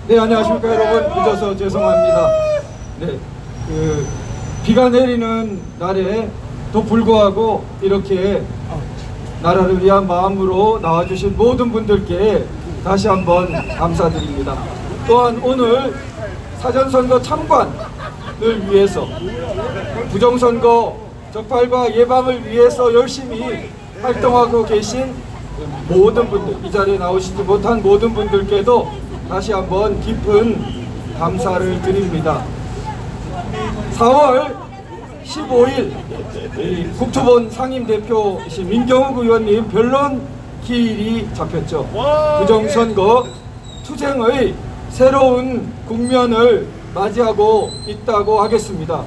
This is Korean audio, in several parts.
네, 안녕하십니까 여러분. 늦어서 죄송합니다. 네, 비가 내리는 날에도 불구하고 이렇게 나라를 위한 마음으로 나와주신 모든 분들께 다시 한번 감사드립니다. 또한 오늘 사전선거 참관을 위해서, 부정선거 적발과 예방을 위해서 열심히 활동하고 계신 모든 분들, 이 자리에 나오시지 못한 모든 분들께도 다시 한번 깊은 감사를 드립니다. 4월 15일 국토본 상임대표이신 민경욱 의원님 변론 기일이 잡혔죠. 부정선거 투쟁의 새로운 국면을 맞이하고 있다고 하겠습니다.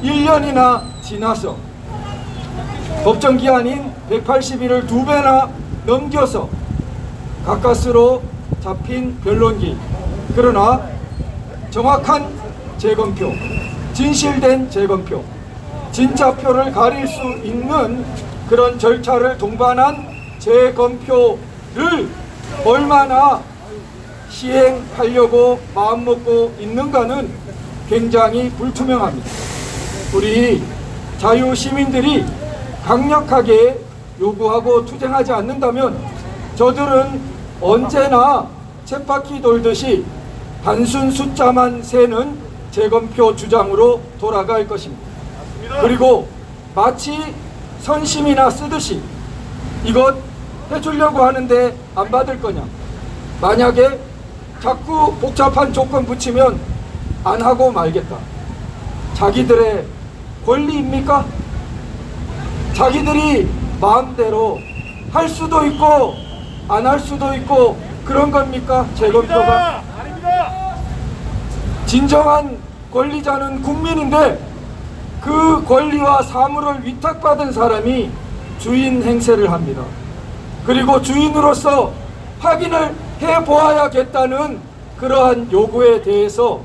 1년이나 지나서 법정 기한인 180일을 2배나 넘겨서 가까스로 잡힌 변론기, 그러나 정확한 재검표, 진실된 재검표, 진짜 표를 가릴 수 있는 그런 절차를 동반한 재검표를 얼마나 시행하려고 마음먹고 있는가는 굉장히 불투명합니다. 우리 자유시민들이 강력하게 요구하고 투쟁하지 않는다면 저들은 언제나 쳇바퀴 돌듯이 단순 숫자만 세는 재검표 주장으로 돌아갈 것입니다. 그리고 마치 선심이나 쓰듯이 이것 해주려고 하는데 안 받을 거냐, 만약에 자꾸 복잡한 조건 붙이면 안 하고 말겠다, 자기들의 권리입니까? 자기들이 마음대로 할 수도 있고 안 할 수도 있고 그런 겁니까? 재검표가? 진정한 권리자는 국민인데 그 권리와 사물을 위탁받은 사람이 주인 행세를 합니다. 그리고 주인으로서 확인을 해보아야겠다는 그러한 요구에 대해서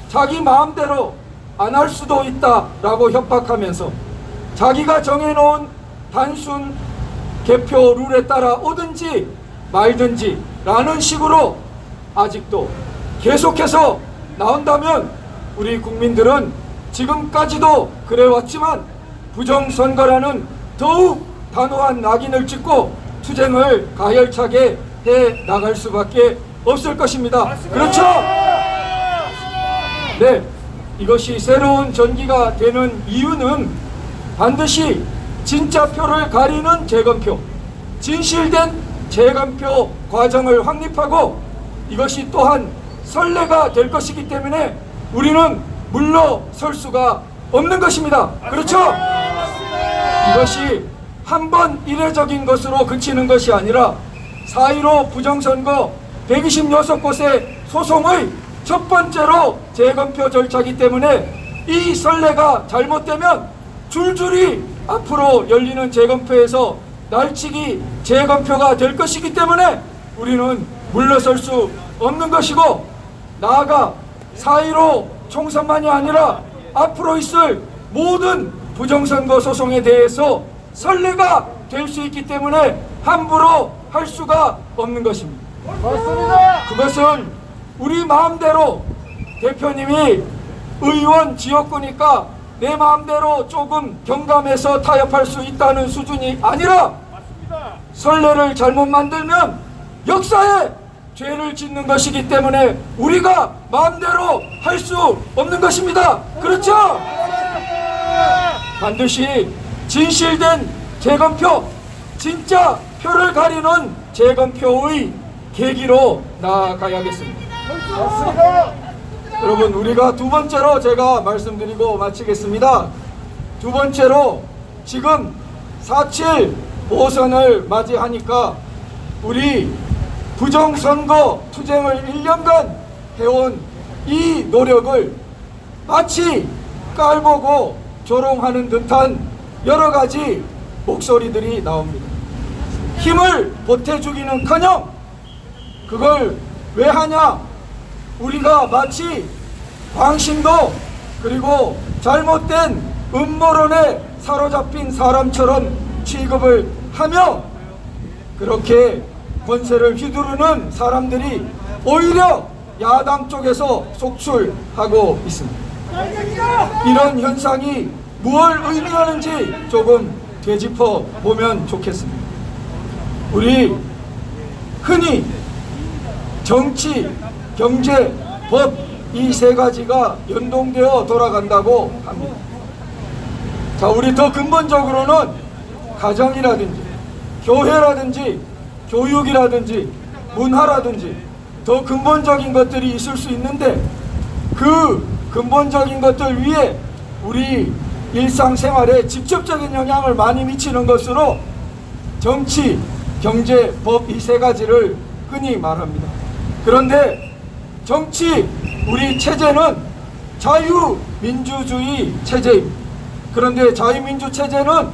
자기 마음대로 안 할 수도 있다라고 협박하면서 자기가 정해놓은 단순 개표 룰에 따라 오든지 말든지 라는 식으로 아직도 계속해서 나온다면 우리 국민들은 지금까지도 그래왔지만 부정선거라는 더욱 단호한 낙인을 찍고 투쟁을 가열차게 해 나갈 수밖에 없을 것입니다. 맞습니다. 그렇죠? 네, 이것이 새로운 전기가 되는 이유는 반드시 진짜 표를 가리는 재검표, 진실된 재검표 과정을 확립하고 이것이 또한 선례가 될 것이기 때문에 우리는 물러설 수가 없는 것입니다. 그렇죠? 이것이 한번 이례적인 것으로 그치는 것이 아니라 4.15 부정선거 126곳의 소송의 첫 번째로 재검표 절차이기 때문에 이 선례가 잘못되면 줄줄이 앞으로 열리는 재검표에서 날치기 재검표가 될 것이기 때문에 우리는 물러설 수 없는 것이고, 나아가 4.15 총선만이 아니라 앞으로 있을 모든 부정선거 소송에 대해서 선례가 될 수 있기 때문에 함부로 할 수가 없는 것입니다. 맞습니다. 그것은 우리 마음대로 대표님이 의원 지역구니까 내 마음대로 조금 경감해서 타협할 수 있다는 수준이 아니라 선례를 잘못 만들면 역사에 죄를 짓는 것이기 때문에 우리가 마음대로 할 수 없는 것입니다. 그렇죠? 반드시 진실된 재검표, 진짜 표를 가리는 재검표의 계기로 나아가야겠습니다. 여러분, 우리가 두 번째로 제가 말씀드리고 마치겠습니다. 두 번째로 지금 4.7 보선을 맞이하니까 우리 부정선거 투쟁을 1년간 해온 이 노력을 마치 깔보고 조롱하는 듯한 여러 가지 목소리들이 나옵니다. 힘을 보태주기는커녕 그걸 왜 하냐, 우리가 마치 광신도 그리고 잘못된 음모론에 사로잡힌 사람처럼 취급을 하며 그렇게 권세를 휘두르는 사람들이 오히려 야당 쪽에서 속출하고 있습니다. 이런 현상이 무엇을 의미하는지 조금 되짚어 보면 좋겠습니다. 우리 흔히 정치, 경제, 법 이 세 가지가 연동되어 돌아간다고 합니다. 자, 우리 더 근본적으로는 가정이라든지 교회라든지 교육이라든지 문화라든지 더 근본적인 것들이 있을 수 있는데 그 근본적인 것들 위에 우리 일상생활에 직접적인 영향을 많이 미치는 것으로 정치, 경제, 법 이 세 가지를 흔히 말합니다. 그런데 정치, 우리 체제는 자유민주주의 체제입니다. 그런데 자유민주 체제는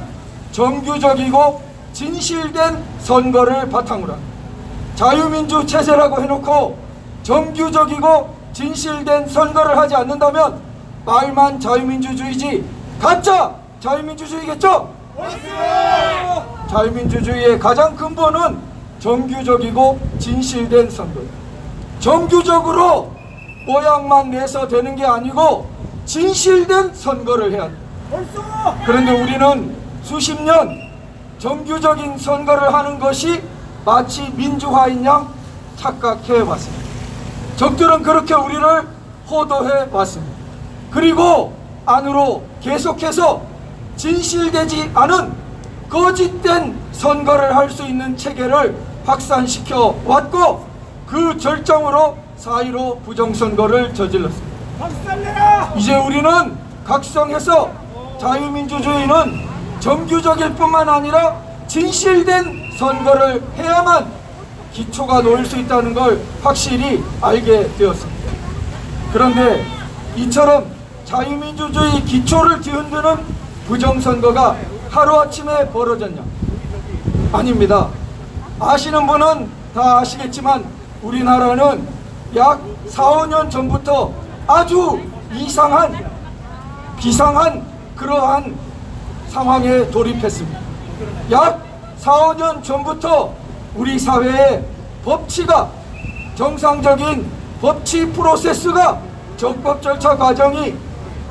정규적이고 진실된 선거를 바탕으로 합니다. 자유민주 체제라고 해놓고 정규적이고 진실된 선거를 하지 않는다면 말만 자유민주주의지 가짜 자유민주주의겠죠? 자유민주주의의 가장 근본은 정규적이고 진실된 선거입니다. 정규적으로 모양만 내서 되는 게 아니고 진실된 선거를 해야 합니다. 그런데 우리는 수십 년 정규적인 선거를 하는 것이 마치 민주화인 양 착각해 왔습니다. 적들은 그렇게 우리를 호도해 왔습니다. 그리고 안으로 계속해서 진실되지 않은 거짓된 선거를 할 수 있는 체계를 확산시켜 왔고 그 절정으로 4.15 부정선거를 저질렀습니다. 이제 우리는 각성해서 자유민주주의는 정규적일 뿐만 아니라 진실된 선거를 해야만 기초가 놓일 수 있다는 걸 확실히 알게 되었습니다. 그런데 이처럼 자유민주주의 기초를 뒤흔드는 부정선거가 하루아침에 벌어졌냐? 아닙니다. 아시는 분은 다 아시겠지만 우리나라는 약 4, 5년 전부터 아주 이상한 비상한 그러한 상황에 돌입했습니다. 약 4, 5년 전부터 우리 사회의 법치가 정상적인 법치 프로세스가 적법 절차 과정이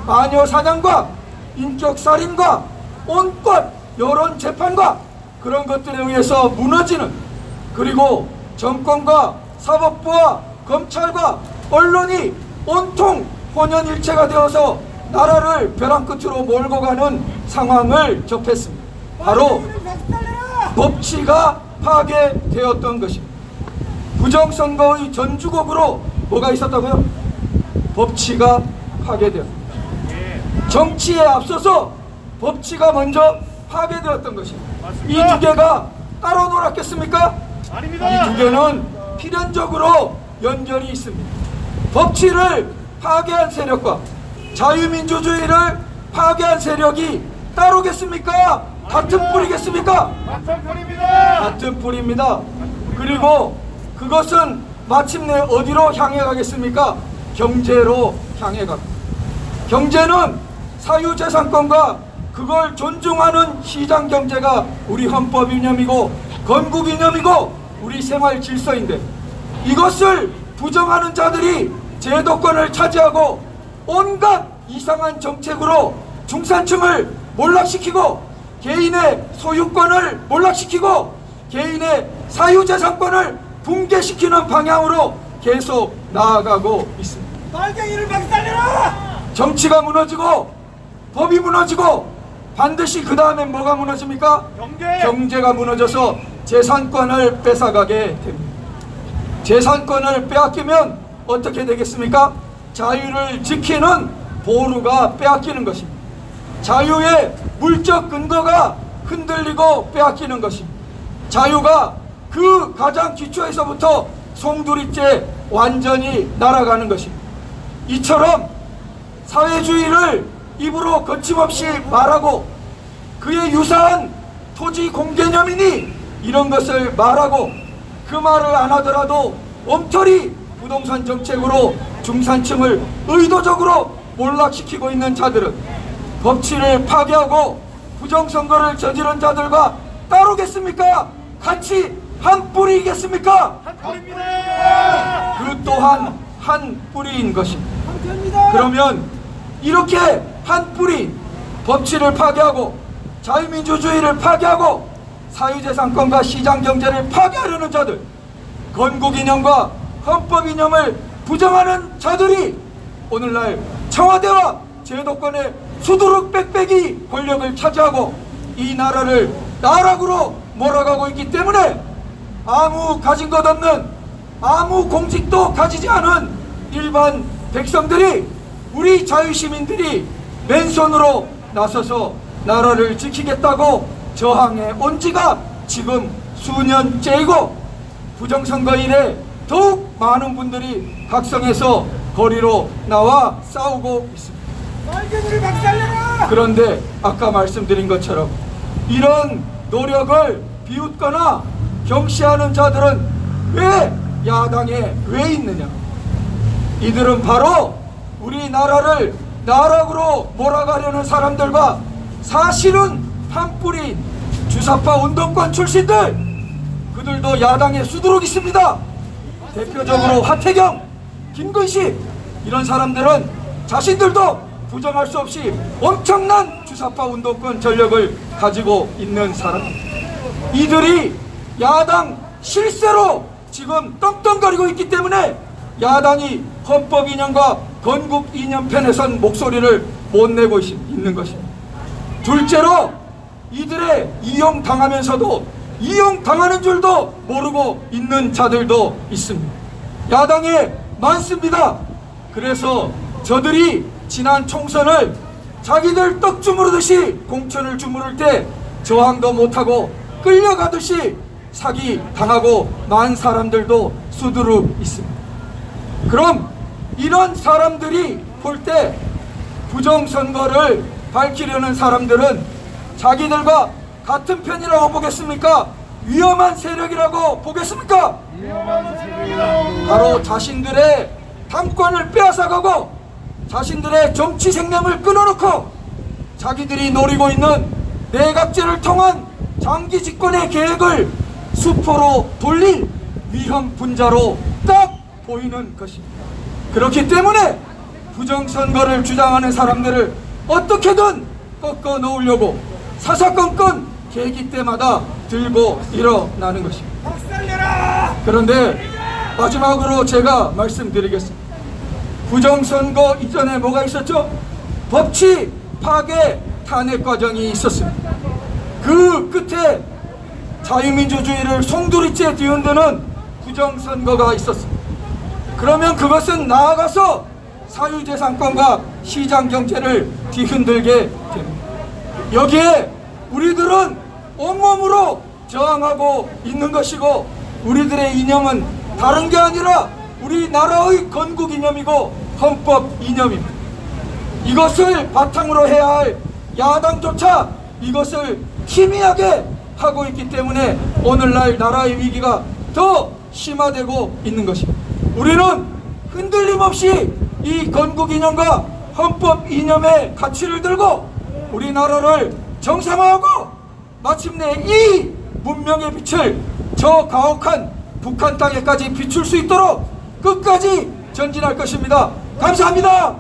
마녀 사냥과 인격 살인과 온갖 여론 재판과 그런 것들에 의해서 무너지는 그리고 정권과 사법부와 검찰과 언론이 온통 혼연일체가 되어서 나라를 벼랑 끝으로 몰고 가는 상황을 접했습니다. 바로 법치가 파괴되었던 것입니다. 부정선거의 전주곡으로 뭐가 있었다고요? 법치가 파괴되었습니다. 정치에 앞서서 법치가 먼저 파괴되었던 것입니다. 이 두 개가 따로 놀았겠습니까? 이 두 개는 필연적으로 연결이 있습니다. 법치를 파괴한 세력과 자유민주주의를 파괴한 세력이 따로겠습니까? 같은 뿌리겠습니까? 같은 뿌리입니다. 같은 뿌리입니다. 그리고 그것은 마침내 어디로 향해 가겠습니까? 경제로 향해 갑니다. 경제는 사유재산권과 그걸 존중하는 시장경제가 우리 헌법 이념이고 건국 이념이고 우리 생활 질서인데 이것을 부정하는 자들이 제도권을 차지하고 온갖 이상한 정책으로 중산층을 몰락시키고 개인의 소유권을 몰락시키고 개인의 사유재산권을 붕괴시키는 방향으로 계속 나아가고 있습니다. 빨갱이를 박살내라! 정치가 무너지고 법이 무너지고 반드시 그 다음에 뭐가 무너집니까? 경제가 무너져서 재산권을 뺏어가게 됩니다. 재산권을 빼앗기면 어떻게 되겠습니까? 자유를 지키는 보루가 빼앗기는 것입니다. 자유의 물적 근거가 흔들리고 빼앗기는 것입니다. 자유가 그 가장 기초에서부터 송두리째 완전히 날아가는 것입니다. 이처럼 사회주의를 입으로 거침없이 말하고 그에 유사한 토지 공개념이니 이런 것을 말하고 그 말을 안 하더라도 엉터리 부동산 정책으로 중산층을 의도적으로 몰락시키고 있는 자들은 법치를 파괴하고 부정선거를 저지른 자들과 따로겠습니까? 같이 한 뿌리겠습니까? 한 뿌리입니다. 그 또한 한 뿌리인 것입니다. 한편입니다. 그러면 이렇게 한 뿌리 법치를 파괴하고 자유민주주의를 파괴하고 사유재산권과 시장경제를 파괴하려는 자들, 건국이념과 헌법이념을 부정하는 자들이 오늘날 청와대와 제도권의 수두룩 빽빽이 권력을 차지하고 이 나라를 나락으로 몰아가고 있기 때문에 아무 가진 것 없는, 아무 공직도 가지지 않은 일반 백성들이, 우리 자유시민들이 맨손으로 나서서 나라를 지키겠다고 저항해 온 지가 지금 수년째이고, 부정선거 이래 더욱 많은 분들이 각성해서 거리로 나와 싸우고 있습니다. 빨갱이를 박살내라! 그런데 아까 말씀드린 것처럼 이런 노력을 비웃거나 경시하는 자들은 왜 야당에 왜 있느냐? 이들은 바로 우리나라를 나락으로 몰아가려는 사람들과 사실은 한 뿌리 주사파 운동권 출신들, 그들도 야당에 수두룩 있습니다. 대표적으로 하태경, 김근식, 이런 사람들은 자신들도 부정할 수 없이 엄청난 주사파 운동권 전력을 가지고 있는 사람, 이들이 야당 실세로 지금 떵떵거리고 있기 때문에 야당이 헌법 이념과 건국 이념 편에 선 목소리를 못 내고 있는 것입니다. 둘째로 이들의 이용당하면서도 이용당하는 줄도 모르고 있는 자들도 있습니다. 야당에 많습니다. 그래서 저들이 지난 총선을 자기들 떡 주무르듯이 공천을 주무를 때 저항도 못하고 끌려가듯이 사기 당하고 만 사람들도 수두룩 있습니다. 그럼 이런 사람들이 볼 때 부정선거를 밝히려는 사람들은 자기들과 같은 편이라고 보겠습니까? 위험한 세력이라고 보겠습니까? 위험한 세력이다. 바로 자신들의 당권을 빼앗아가고 자신들의 정치 생명을 끊어놓고 자기들이 노리고 있는 내각제를 통한 장기 집권의 계획을 수포로 돌릴 위험 분자로 딱 보이는 것입니다. 그렇기 때문에 부정선거를 주장하는 사람들을 어떻게든 꺾어 놓으려고 사사건건 계기 때마다 들고 일어나는 것입니다. 박살내라! 그런데 마지막으로 제가 말씀드리겠습니다. 부정선거 이전에 뭐가 있었죠? 법치 파괴 탄핵 과정이 있었습니다. 그 끝에 자유민주주의를 송두리째 뒤흔드는 부정선거가 있었습니다. 그러면 그것은 나아가서 사유재산권과 시장경제를 뒤흔들게 됩니다. 여기에 우리들은 온몸으로 저항하고 있는 것이고, 우리들의 이념은 다른 게 아니라 우리나라의 건국 이념이고 헌법 이념입니다. 이것을 바탕으로 해야 할 야당조차 이것을 희미하게 하고 있기 때문에 오늘날 나라의 위기가 더 심화되고 있는 것입니다. 우리는 흔들림 없이 이 건국 이념과 헌법 이념의 가치를 들고 우리나라를 정상화하고 마침내 이 문명의 빛을 저 가혹한 북한 땅에까지 비출 수 있도록 끝까지 전진할 것입니다. 감사합니다.